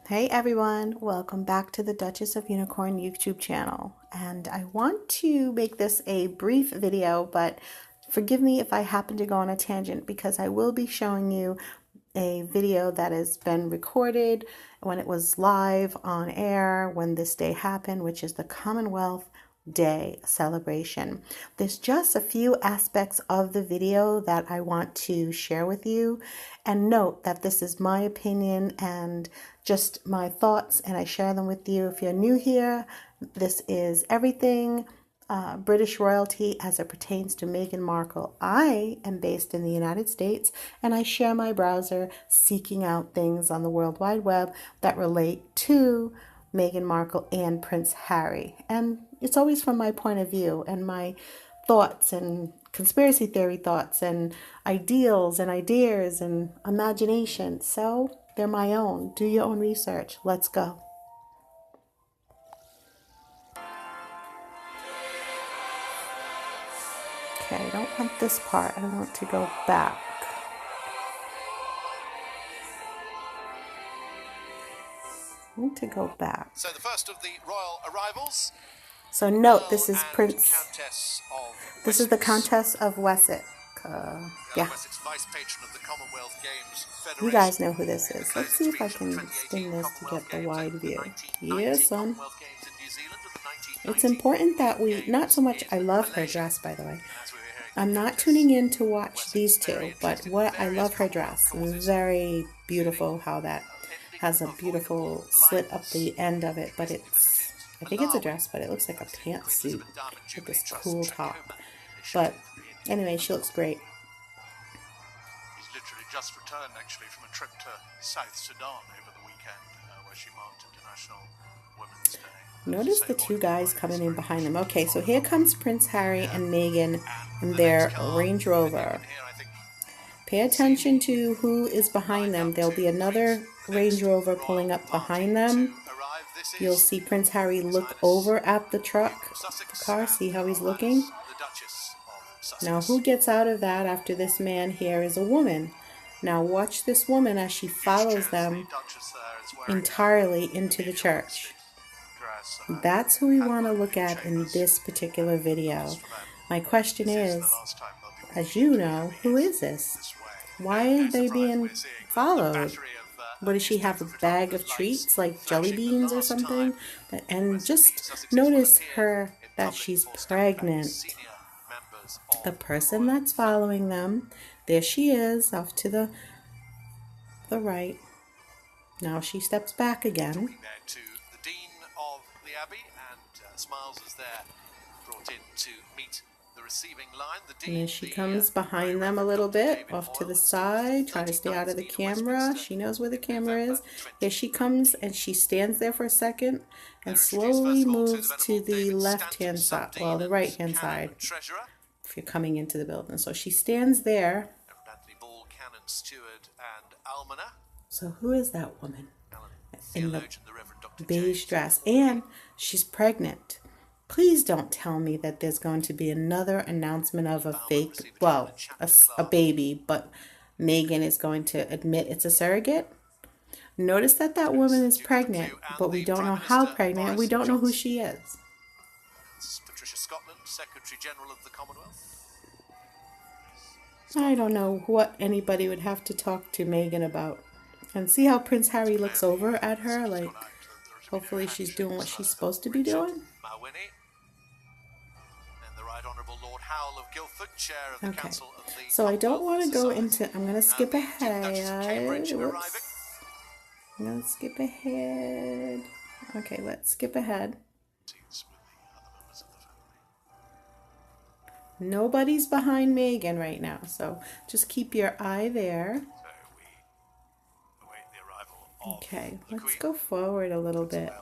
Hey everyone, welcome back to the Duchess of Unicorn YouTube channel. And I want to make this a brief video, but forgive me if I happen to go on a tangent because I will be showing you a video that has been recorded when it was live on air when this day happened, which is the Commonwealth Day celebration. There's just a few aspects of the video that I want to share with you, and note that this is my opinion and just my thoughts, and I share them with you. If you're new here, this is everything British royalty as it pertains to Meghan Markle. I am based in the United States, and I share my browser seeking out things on the World Wide Web that relate to Meghan Markle and Prince Harry. And it's always from my point of view and my thoughts and conspiracy theory thoughts and ideals and ideas and imagination. So they're my own. Do your own research. Let's go. Okay, I don't want this part. I want to go back. I want to go back. So the first of the royal arrivals. So note, this is Prince. This is the Countess of Wessex. Yeah. Vice patron of the Commonwealth Games You guys know who this is. Let's see if I can spin this to get the wide view. Yes, son. It's important that we, not so much, I love her dress, by the way. I'm not tuning in to watch these two, but what I love her dress. It's very beautiful how that has a beautiful slit up the end of it, but it's, I think it's a dress, but it looks like a pantsuit with this cool top. But anyway, she looks great. He's literally just returned, actually, from a trip to South Sudan over the weekend, where she marked International Women's Day. Notice the two guys coming in behind them. Okay, so here comes Prince Harry and Meghan in their Range Rover. Pay attention to who is behind them. There'll be another Range Rover pulling up behind them. You'll see Prince Harry look over at the truck, the car, see how he's looking. Now, who gets out of that after this man here is a woman. Now, watch this woman as she follows them entirely into the church. That's who we want to look at in this particular video. My question is, as you know, who is this? Why are they being followed? What, does she have a bag of treats like jelly beans or something? And just notice her that she's pregnant. The person that's following them, there she is off to the right. Now she steps back again. Smiles as they're brought in to meet the receiving line. And then she comes behind them a little bit, off to the side, trying to stay out of the camera. She knows where the camera is. Here she comes, and she stands there for a second and slowly moves to the left-hand side, well, the right-hand side, if you're coming into the building. So she stands there. So who is that woman in the beige dress? And she's pregnant. Please don't tell me that there's going to be another announcement of a fake, well, a baby, but Meghan is going to admit it's a surrogate. Notice that that woman is pregnant, but we don't know how pregnant, and we don't know who she is. Patricia Scotland, Secretary General of the Commonwealth. I don't know what anybody would have to talk to Meghan about. And see how Prince Harry looks over at her, like, hopefully she's doing what she's supposed to be doing. Okay, so I don't want to go into, I'm going to skip ahead. Whoops. I'm going to skip ahead. Okay, let's skip ahead. Nobody's behind Meghan right now, so just keep your eye there. Okay, let's go forward a little bit.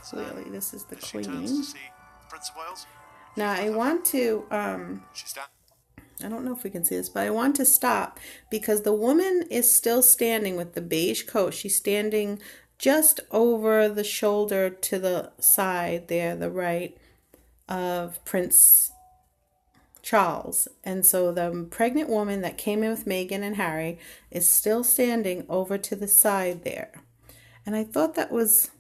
Clearly, this is the Queen. Now, I want to, I don't know if we can see this, but I want to stop because the woman is still standing with the beige coat. She's standing just over the shoulder to the side there, the right, of Prince Charles. And so the pregnant woman that came in with Meghan and Harry is still standing over to the side there. And I thought that was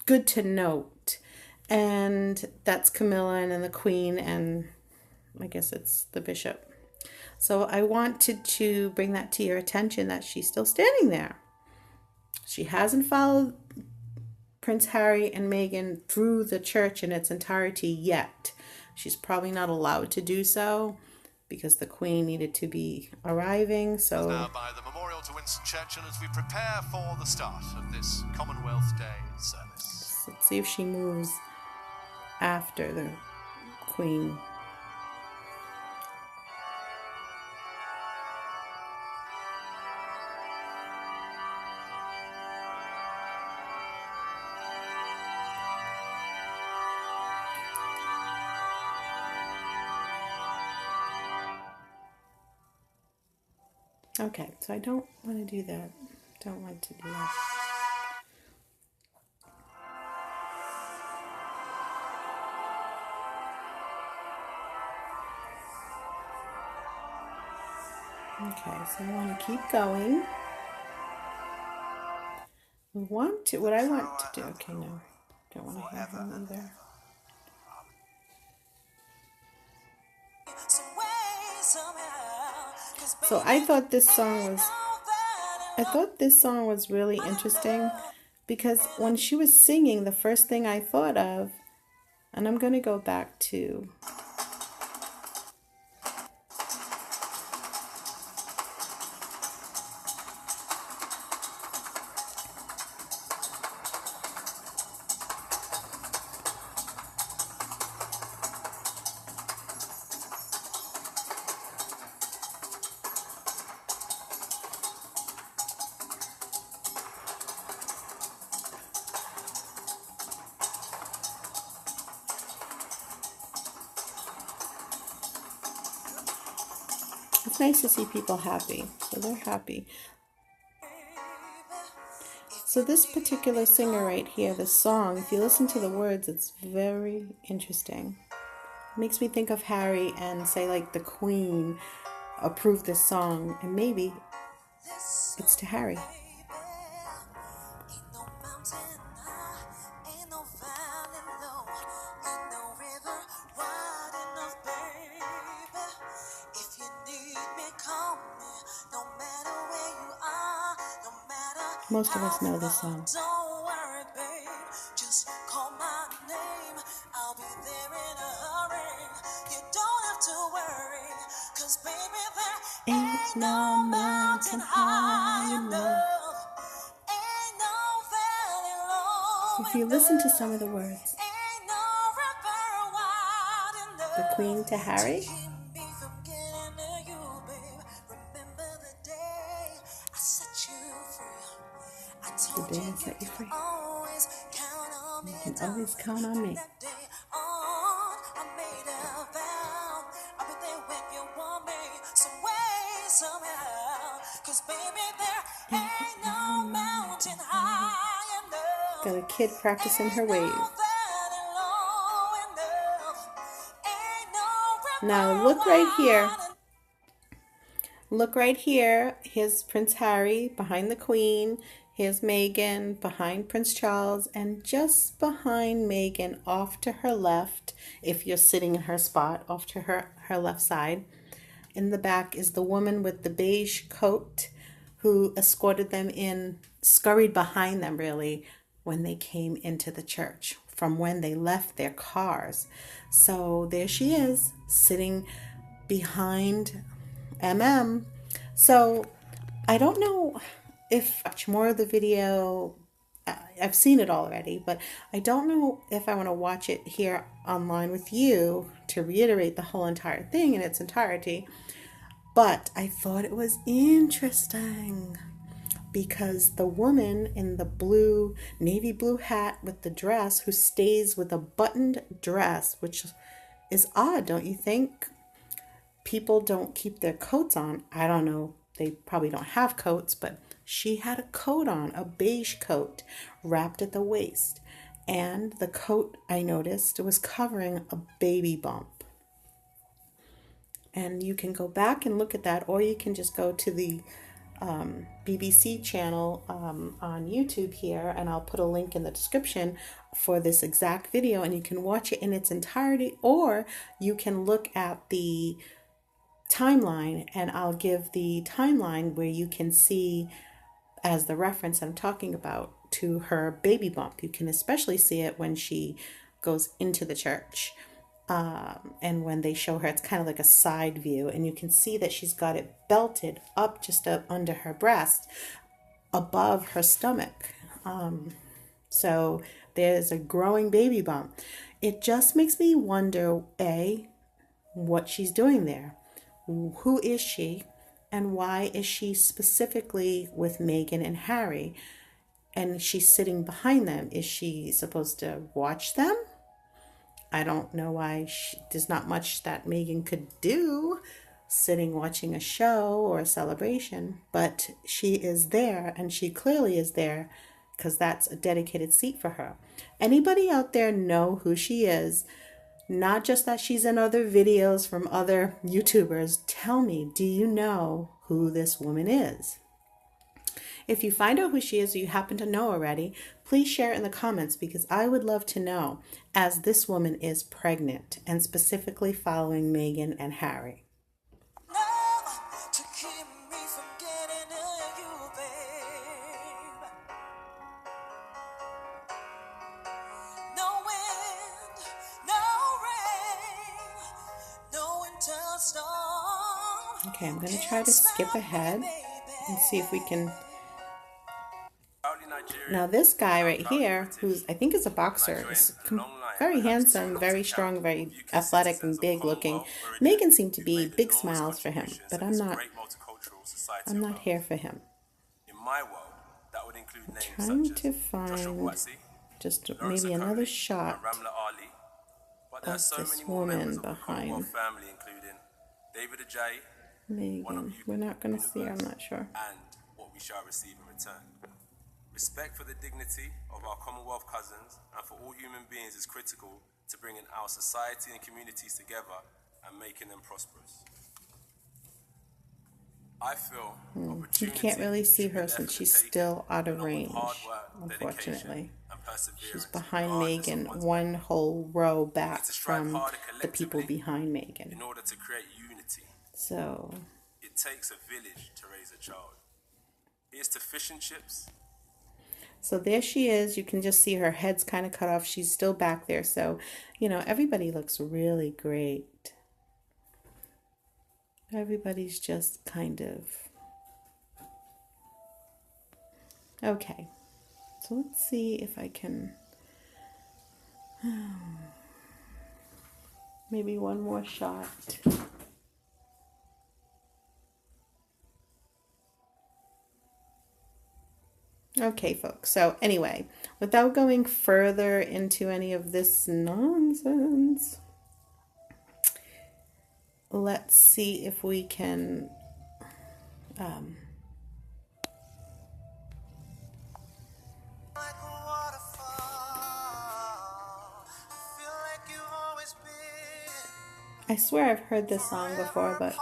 good to note. And that's Camilla and then the Queen, and I guess it's the Bishop. So I wanted to bring that to your attention that she's still standing there. She hasn't followed Prince Harry and Meghan through the church in its entirety yet. She's probably not allowed to do so because the Queen needed to be arriving. So now by the memorial to Winston Churchill as we prepare for the start of this Commonwealth Day service. Let's see if she moves after the Queen. Okay, so I don't want to do that. Don't want to do that. Okay, so I want to keep going. What I want to do, okay, no, don't want to hear him either. So I thought this song was really interesting because when she was singing, the first thing I thought of, and I'm going to go back to it's nice to see people happy. So they're happy. So this particular singer right here, this song, if you listen to the words, it's very interesting. It makes me think of Harry and say like the Queen approved this song, and maybe it's to Harry. Most of us know this song. Don't worry, babe. Just call my name. I'll be there in a hurry. You don't have to worry. 'Cause baby, there ain't no mountain high enough. Ain't no valley low. If you listen to some of the words, Ain't no river wide enough. the Queen to Harry. Keep me from getting to you, babe. Remember the day I set you free. The day I set you free. Always count on me. You can always count on me. That day on, I made a vow. I'll be there when you want me. Some way, somehow. 'Cause baby, there ain't no mountain high enough. Got a kid practicing her wave. Now look right here. Look right here. Here's Prince Harry behind the Queen. Here's Meghan behind Prince Charles. And just behind Meghan, off to her left, if you're sitting in her spot, off to her left side, in the back is the woman with the beige coat who escorted them in, scurried behind them really, when they came into the church from when they left their cars. So there she is, sitting behind MM. So I don't know if much more of the video, I've seen it already, but I don't know if I want to watch it here online with you to reiterate the whole entire thing in its entirety. But I thought it was interesting because the woman in the blue, navy blue hat with the dress, who stays with a buttoned dress, which is odd, don't you think? People don't keep their coats on. I don't know. They probably don't have coats, but she had a coat on, a beige coat, wrapped at the waist. And the coat, I noticed, was covering a baby bump. And you can go back and look at that, or you can just go to the BBC channel on YouTube here, and I'll put a link in the description for this exact video, and you can watch it in its entirety, or you can look at the timeline, and I'll give the timeline where you can see as the reference I'm talking about to her baby bump. You can especially see it when she goes into the church. And when they show her, it's kind of like a side view, and you can see that she's got it belted up just up under her breast, above her stomach. So there's a growing baby bump. It just makes me wonder, A, what she's doing there. Who is she, and why is she specifically with Meghan and Harry? And she's sitting behind them. Is she supposed to watch them? I don't know why there's not much that Meghan could do sitting watching a show or a celebration, but she is there, and she clearly is there because that's a dedicated seat for her. Anybody out there know who she is? Not just that she's in other videos from other YouTubers. Tell me, do you know who this woman is? If you find out who she is, or you happen to know already, please share it in the comments, because I would love to know, as this woman is pregnant and specifically following Meghan and Harry. To keep me from getting to you, babe. No wind, no rain, no winter storm. Okay, I'm going to try to skip ahead and see if we can... Now this guy right here, who's I think is a boxer, is very handsome, very strong, very athletic and big looking. Meghan seemed to be big smiles for him, but I'm not here for him. I'm trying to find just maybe another shot of this woman behind Meghan. We're not going to see her, I'm not sure. And what we shall receive in return. Respect for the dignity of our Commonwealth cousins and for all human beings is critical to bringing our society and communities together and making them prosperous. I feel you can't really see her since she's still out of range, unfortunately. She's behind Meghan, one whole row back from the people behind Meghan. In order to create unity, so it takes a village to raise a child. Here's to fish and chips. So there she is. You can just see her head's kind of cut off. She's still back there. So, you know, everybody looks really great. Everybody's just kind of... Okay. So let's see if I can... Maybe one more shot. Okay, folks. So anyway, without going further into any of this nonsense, let's see if we can I swear I've heard this song before, but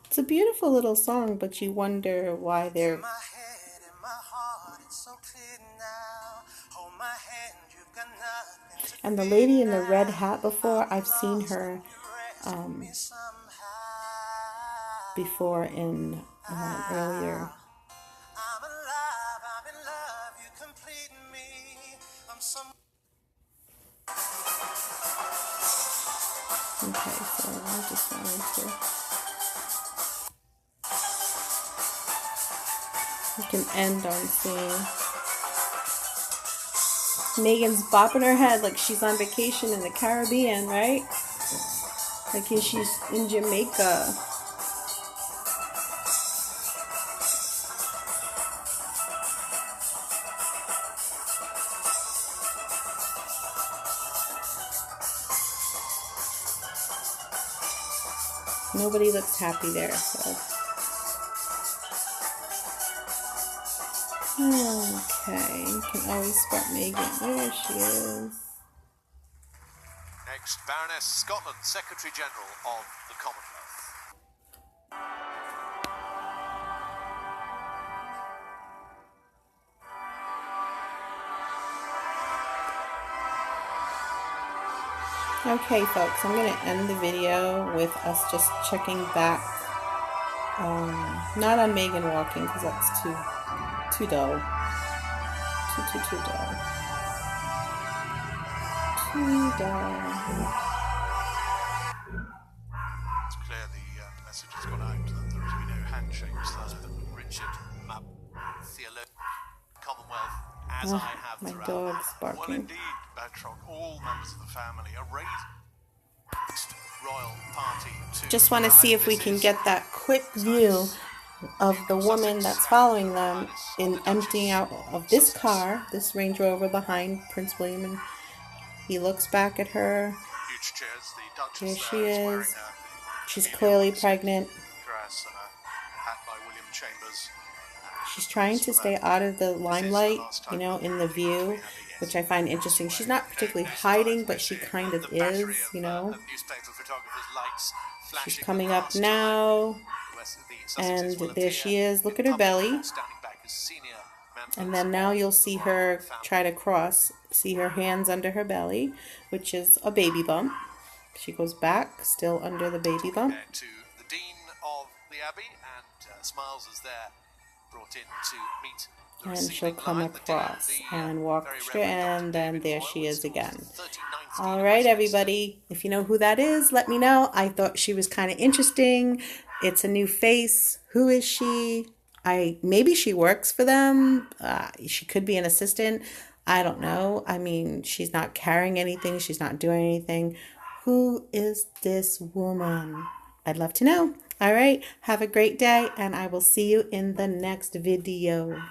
it's a beautiful little song, but you wonder why they're... And the lady in the red hat before, I've seen her before in earlier... Okay, so I just wanted to... You can end on seeing Meghan's bopping her head like she's on vacation in the Caribbean, right? Like she's in Jamaica. Nobody looks happy there, so... Okay, you can always spot Meghan. There she is. Next, Baroness Scotland, Secretary General of the Commonwealth. Okay, folks, I'm going to end the video with us just checking back. Not on Meghan walking, because that's too dull. Too dull. Too dull. It's clear the message has gone out that there is to be no handshakes there. Richard Mapp, theologian, Commonwealth, as I have My throughout. dog's Well, barking. indeed, Bertrand, all members of the family are raised royal party to Just want to see if we can get that quick view of the woman that's following them in emptying out of this car, this Range Rover behind Prince William, and he looks back at her. Huge cheers. The Duchess Here she there is wearing is. a She's clearly pregnant. dress and a hat by William Chambers. She's trying to stay out of the limelight, you know, in the view, which I find interesting. She's not particularly hiding, but she kind of is, you know. She's coming up now, and there she is. Look at her belly. And then now you'll see her try to cross. See her hands under her belly, which is a baby bump. She goes back, still under the baby bump. To the Dean of the Abbey, and Smiles is there, brought in to meet the And she'll come across and walk straight, and then there she is again. All right, everybody. If you know who that is, let me know. I thought she was kind of interesting. It's a new face. Who is she? Maybe she works for them. She could be an assistant. I don't know. I mean, she's not carrying anything. She's not doing anything. Who is this woman? I'd love to know. All right. Have a great day, and I will see you in the next video.